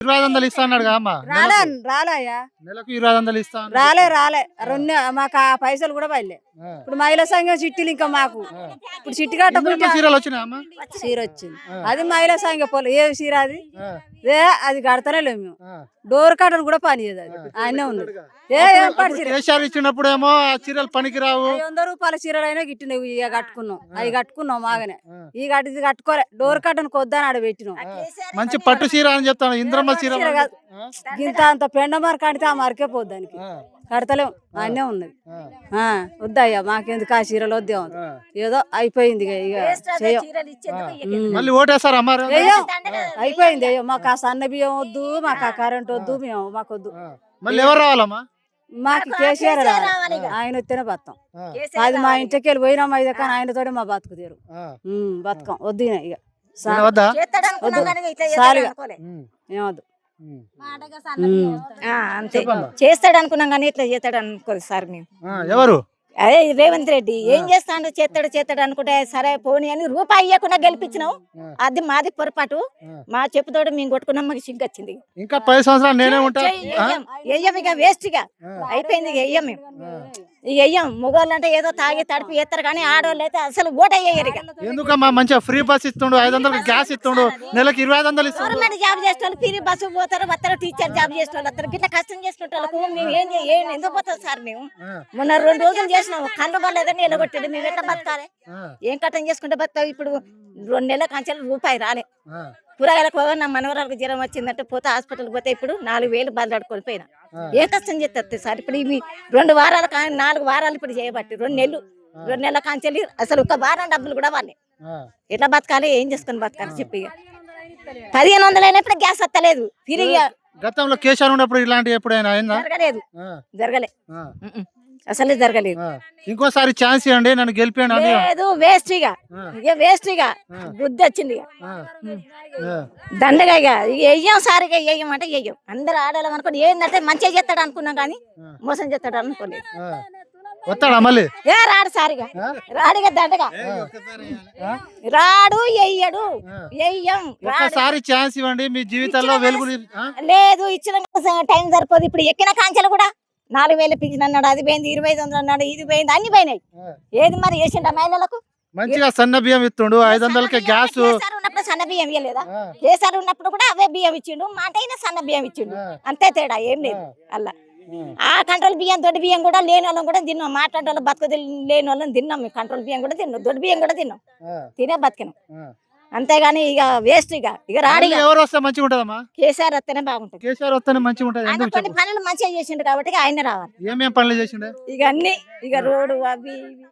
2500 ఇస్తా అన్నాడుగా అమ్మ. రాలయ్యా నెలకు 2500 ఇస్తా అన్నాడు. రాలే రెండు మాకు ఆ పైసలు కూడా పడలే. ఇప్పుడు మహిళా సంఘం చిట్టీలు ఇంకా మాకు ఇప్పుడు చిట్టి కట్టకుండా చీరలు వచ్చినాయి అమ్మ. చీర వచ్చింది. అది మహిళా సంఘ పొలం ఏ చీర అది అది కడతానే లేము మేము. డోర్ కట్టను కూడా పని చేయదు అది ఆయనే ఉంది. కేసీఆర్ ఇచ్చినప్పుడు ఏమో ఆ చీరలు పనికిరావు. 100 రూపాయల చీరలు అయినా గిట్టినవి ఇక కట్టుకున్నాం. అవి కట్టుకున్నాం మాగానే. ఈ గట్టి కట్టుకోలే డోర్ కట్టను కొద్దని ఆడ పెట్టినాం. మంచి పట్టు చీర అని చెప్తాను. ఇంద్రమ్మ చీర ఇంత అంత పెండ మార్క కడితే ఆ మార్కే పోద్ది దానికి. కడతలేము అన్నే ఉన్నది. వద్దయ్యా మాకెందుకు ఆ చీరలు వద్దేమో. ఏదో అయిపోయింది మళ్ళీ ఓటేస్తారు అమ్మారు. అయిపోయింది అయ్యో మాకు ఆ సన్న బియ్యం వద్దు, మాకు ఆ కరెంట్ వద్దు, మేము మాకు వద్దు. మళ్ళీ ఎవరు రావాలమ్మా? మాకు కేసీఆర్ రావాలి. ఆయన వస్తేనే బతాం. అది మా ఇంటికి వెళ్ళి పోయినాం అయితే కానీ ఆయనతోనే మా బతుకు తీరు. బతకం వద్దు ఇక ఏమొద్దు. అంతే చేస్తాడు అనుకున్నాం కానీ ఇట్లా చేస్తాడు అనుకోలేదు సార్ మేము. ఎవరు? అదే రేవంత్ రెడ్డి ఏం చేస్తాడు చేస్తాడు అనుకుంటే సరే పోనీ అని రూపాయి ఇవ్వకుండా గెలిపించినావు. అది మాది పొరపాటు. మా చెప్పుతోడు మేము కొట్టుకున్నాం. మాకు సిగ్గు వచ్చింది. ఇంకా 10 సంవత్సరాలు నేనే ఉంటా. వెయ్యం ఇక వేస్ట్ గా అయిపోయింది. ఇక వెయ్యం మేము. ఇక వెయ్యం. మొగోళ్ళు అంటే ఏదో తాగి తడిపి ఎత్తారు కానీ ఆడవాళ్ళు అయితే అసలు ఓట వేయరు. ఇక ఎందుకమ్మా మంచిగా ఫ్రీ బస్ ఇస్తుండు, 500 గ్యాస్ ఇస్తుండు, నెలకి 2500 ఇస్తుండు. గవర్నమెంట్ జాబ్ చేసే వాళ్ళు ఫ్రీ బస్సు పోతారు, వస్తారు. టీచర్ జాబ్ చేసే వాళ్ళు వస్తారు. గిట్లా కష్టం చేసుకుంటే వాళ్ళకు మేము ఏం ఎందుకు పోతాం సార్? మేము మొన్న 2 రోజులు చేసినాము. కళ్ళు బాగాలేదని ఎలగొట్టాడు. మేము ఎట్లా బతకాలి? ఏం కట్టం చేసుకుంటే బతావు? ఇప్పుడు 2 నెలల కంచెలు రూపాయి రాలే. కూరగాయలకు నా మనవరాలకు జ్వరం వచ్చిందంటే పోతే హాస్పిటల్కి పోతే ఇప్పుడు 4000 బదులాడుకొని పోయినా. ఏ కష్టం చేస్తే సార్? ఇప్పుడు ఇవి 2 వారాలు 4 వారాలు ఇప్పుడు చేయబట్టి 2 నెలల కాంచెలు అసలు 1 వారం డబ్బులు కూడా వాళ్ళే. ఎట్లా బతకాలి? ఏం చేసుకొని బతకాలి చెప్పి? 1500 అయినప్పుడు గ్యాస్ వస్తలేదు. తిరిగి గతంలో కేసీఆర్ ఉన్నప్పుడు ఇలాంటి ఎప్పుడైనా జరగలే అసలు జరగలేదు. ఇంకోసారి ఛాన్స్ ఇవ్వండి, నన్ను గెలిపియండి. లేదు వేస్ట్ గా బుద్ధి వచ్చింది. దండగా ఇక వెయ్యం సార్. ఇక వెయ్యం అంటే వెయ్యం. అందరు ఆడాలి అనుకోండి. ఏంటంటే మంచిగా చేస్తాడు అనుకున్నాం కానీ మోసం చేస్తాడు అనుకోలేదు. వస్తాడా మళ్ళీ? రాడు సార్. ఇక రాడుగా దండగా రాడు. వెయ్యడు వెయ్యం. ఒకసారి ఛాన్స్ ఇవ్వండి మీ జీవితంలో వెలుగు. లేదు ఇచ్చిన టైం సరిపోదు. ఇప్పుడు ఎక్కిన కాంచెలు కూడా 4000 పింఛన్ అన్నాడు, అది పోయింది. 2500 అన్నాడు, ఇది పోయింది, అన్ని పోయినాయి. ఏది మరి వేసిండ మహిళలకు? మంచిగా సన్న బియ్యం ఇస్తుండు, 500కి గ్యాస్. ఉన్నప్పుడు సన్న బియ్యం ఇవ్వలేదా? కేసీఆర్ ఉన్నప్పుడు కూడా అవే బియ్యం ఇచ్చిండు. మాట అయినా సన్న బియ్యం ఇచ్చిండు. అంతే తేడా, ఏం లేదు అలా. ఆ కంట్రోల్ బియ్యం దొడ్డు బియ్యం కూడా లేని వాళ్ళం కూడా తిన్నాం. మాట్లాడే బతుకు లేని వాళ్ళని తిన్నాం. మేము కంట్రోల్ బియ్యం కూడా తిన్నాం, దొడ్డు బియ్యం కూడా తిన్నాం. తినే బతికినాం. అంతేగాని ఇక వేస్ట్. ఇక రాడు. ఎవరు వస్తే మంచిగా ఉంటదమ్మా? కేసీఆర్ వస్తేనే బాగుంటది. కేసీఆర్ వస్తేనే మంచిగా ఉంటది. కొన్ని పనులు మంచిగా చేసిండు కాబట్టి ఆయన రావాలి. ఏమేం పనులు చేసిండు? ఇక అన్ని ఇక రోడ్డు అవి